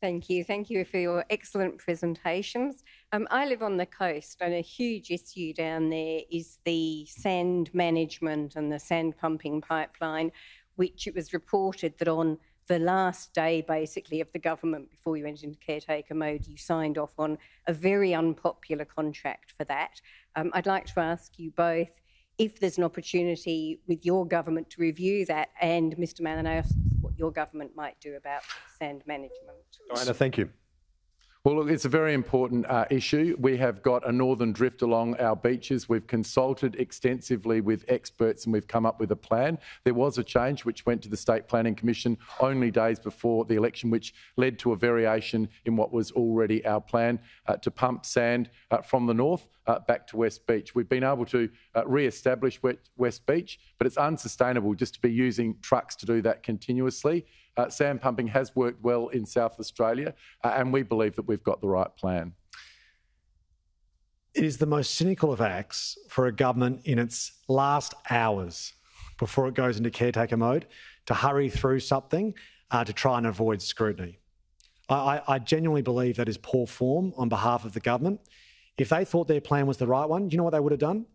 Thank you. Thank you for your excellent presentations. I live on the coast, and a huge issue down there is the sand management and the sand pumping pipeline, which it was reported that on the last day, basically, of the government before you went into caretaker mode, you signed off on a very unpopular contract for that. I'd like to ask you both if there's an opportunity with your government to review that, and Mr Malinauskas, what your government might do about sand management. Diana, thank you. Well, look, it's a very important issue. We have got a northern drift along our beaches. We've consulted extensively with experts and we've come up with a plan. There was a change which went to the State Planning Commission only days before the election, which led to a variation in what was already our plan to pump sand from the north back to West Beach. We've been able to re-establish West Beach, but it's unsustainable just to be using trucks to do that continuously. Sand pumping has worked well in South Australia, and we believe that we've got the right plan. It is the most cynical of acts for a government in its last hours before it goes into caretaker mode to hurry through something to try and avoid scrutiny. I genuinely believe that is poor form on behalf of the government. If they thought their plan was the right one, do you know what they would have done?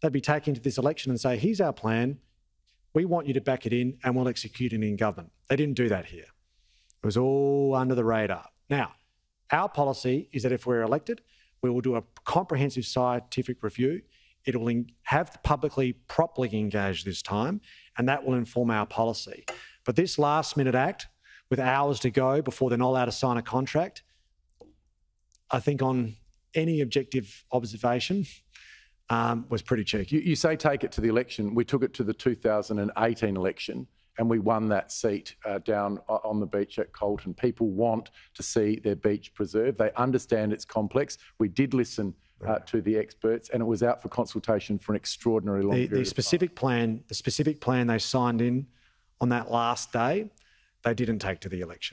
They'd be taking to this election and say, here's our plan. We want you to back it in and we'll execute it in government. They didn't do that here. It was all under the radar. Now, our policy is that if we're elected, we will do a comprehensive scientific review. It will have publicly properly engaged this time, and that will inform our policy. But this last-minute act, with hours to go before they're not allowed to sign a contract, I think on any objective observation, was pretty cheeky. You say take it to the election. We took it to the 2018 election and we won that seat down on the beach at Colton. People want to see their beach preserved. They understand it's complex. We did listen to the experts, and it was out for consultation for an extraordinary long period of time. The specific plan they signed in on that last day, they didn't take to the election.